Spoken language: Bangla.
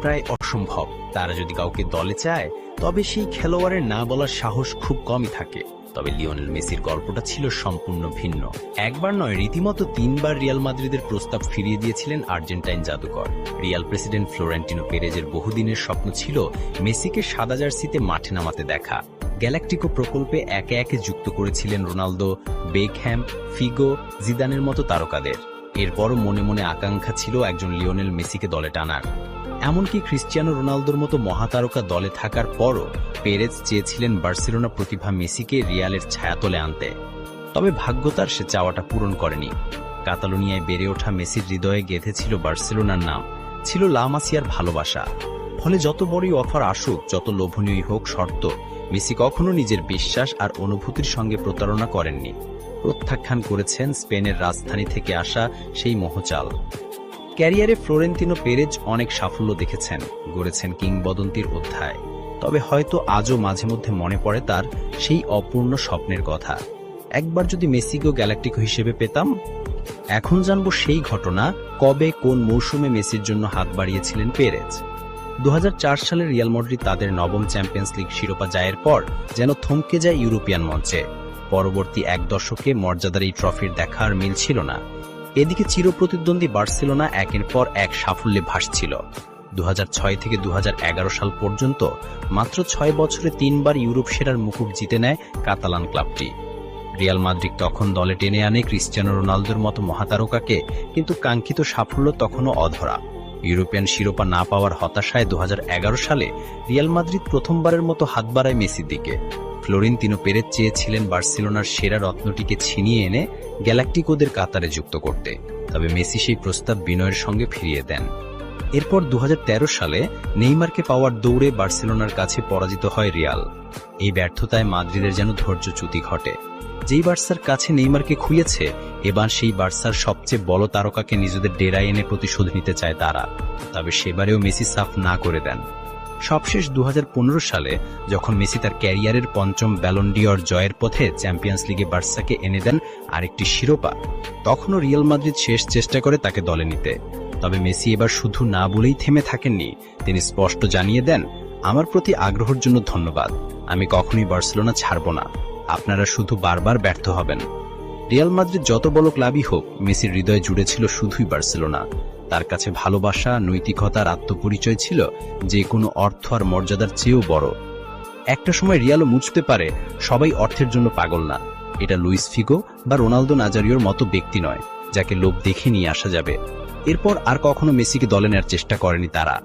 প্রায় অসম্ভব। তারা যদি কাউকে দলে চায় তবে সেই খেলোয়াড়ের না বলার সাহস খুব কমই থাকে। তবে লিওনেল মেসির গল্পটা ছিল সম্পূর্ণ ভিন্ন। একবার নয়, রীতিমতো 3 বার রিয়াল মাদ্রিদের প্রস্তাব ফিরিয়ে দিয়েছিলেন আর্জেন্টাইন জাদুকর। রিয়াল প্রেসিডেন্ট ফ্লোরেন্টিনো পেরেজের বহুদিনের স্বপ্ন ছিল মেসিকে সাদা জার্সিতে মাঠে নামাতে দেখা। গ্যালাকটিকো প্রকল্পে একে একে যুক্ত করেছিলেন রোনালদো, বেকহ্যাম, ফিগো, জিদানের মতো তারকাদের। এরপরও মনে মনে আকাঙ্ক্ষা ছিল একজন লিওনেল মেসিকে দলে টানার। এমনকি ক্রিস্টিয়ানো রোনালদোর মতো মহাতারকা দলে থাকার পরও পেরেজ চেয়েছিলেন বার্সেলোনা প্রতিভা মেসিকে রিয়ালের ছায়াতলে আনতে। তবে ভাগ্য তার সে চাওয়াটা পূরণ করেনি। কাতালোনিয়ায় বেড়ে ওঠা মেসির হৃদয়ে গেঁথেছিল বার্সেলোনার নাম, ছিল লা মাসিয়ার ভালোবাসা। ফলে যত বড়ই অফার আসুক, যত লোভনীয় হোক শর্ত, মেসি কখনো নিজের বিশ্বাস আর অনুভূতির সঙ্গে প্রতারণা করেননি। প্রত্যাখ্যান করেছেন স্পেনের রাজধানী থেকে আসা সেই মোহচাল। ক্যারিয়ারে ফ্লোরেন্তিনো পেরেজ অনেক সাফল্য দেখেছেন, গড়েছেন কিংবদন্তির অধ্যায়। তবে হয়তো আজও মাঝে মধ্যে মনে পড়ে তার সেই অপূর্ণ স্বপ্নের কথা। একবার যদি মেসিকেও গ্যালাকটিকো হিসেবে পেতাম। এখন জানবো সেই ঘটনা, কবে কোন মৌসুমে মেসির জন্য হাত বাড়িয়েছিলেন পেরেজ। 2004 সালে রিয়াল মাদ্রিদ তাদের নবম চ্যাম্পিয়ন্স লিগ শিরোপা জয়ের পর যেন থমকে যায় ইউরোপিয়ান মঞ্চে। পরবর্তী এক দশকে মর্যাদার এই ট্রফির দেখা আর মিলছিল না। এদিকে চিরপ্রতিদ্বন্দ্বী বার্সেলোনা একের পর এক সাফল্যে ভাসছিল। 2006 থেকে 2011 সাল পর্যন্ত মাত্র 6 বছরে 3 বার ইউরোপ সেরার মুকুট জিতে নেয় কাতালান ক্লাবটি। রিয়াল মাদ্রিদ তখন দলে টেনে আনে ক্রিস্টিয়ানো রোনালদোর মতো মহাতারকাকে, কিন্তু কাঙ্ক্ষিত সাফল্য তখনও অধরা। ইউরোপিয়ান শিরোপা না পাওয়ার হতাশায় 2011 সালে রিয়াল মাদ্রিদ প্রথমবারের মতো হাত বাড়ায় মেসির দিকে। ফ্লোরেন্তিনো পেরেজ চেয়েছিলেন বার্সেলোনার সেরা রত্নটিকে ছিনিয়ে এনে গ্যালাকটিকোদের কাতারে যুক্ত করতে। তবে মেসি সেই প্রস্তাব বিনয়ের সঙ্গে ফিরিয়ে দেন। এরপর 2013 সালে নেইমারকে পাওয়ার দৌড়ে বার্সেলোনার কাছে পরাজিত হয় রিয়াল। এই ব্যর্থতায় মাদ্রিদের যেন ধৈর্যচ্যুতি ঘটে। যেই বার্সার কাছে নেইমারকে খুইয়েছে, এবার সেই বার্সার সবচেয়ে বড় তারকাকে নিজেদের ডেরায় এনে প্রতিশোধ নিতে চায় তারা। তবে সেবারেও মেসি সাফ না করে দেন। সবশেষ 2015 সালে যখন মেসি তার ক্যারিয়ারের 5ম ব্যালন ডি'অর জয়ের পথে চ্যাম্পিয়ন্স লিগে বার্সাকে এনে দেন আরেকটি শিরোপা, তখনও রিয়াল মাদ্রিদ শেষ চেষ্টা করে তাকে দলে নিতে। তবে মেসি এবার শুধু না বলেই থেমে থাকেননি। তিনি স্পষ্ট জানিয়ে দেন, আমার প্রতি আগ্রহের জন্য ধন্যবাদ, আমি কখনোই বার্সেলোনা ছাড়ব না, আপনারা শুধু বারবার ব্যর্থ হবেন। রিয়াল মাদ্রিদ যত বড় ক্লাবই হোক, মেসির হৃদয়ে জুড়ে ছিল শুধুই বার্সেলোনা। তার কাছে ভালোবাসা, নৈতিকতার আত্মপরিচয় ছিল যে কোনো অর্থ আর মর্যাদার চেয়েও বড়। একটা সময় রিয়ালও বুঝতে পারে সবাই অর্থের জন্য পাগল না। এটা লুইস ফিগো বা রোনালদো নাজারিওর মতো ব্যক্তি নয়, যাকে লোভ দেখে নিয়ে আসা যাবে। এরপর আর কখনো মেসিকে দলে নেওয়ার চেষ্টা করেনি তারা।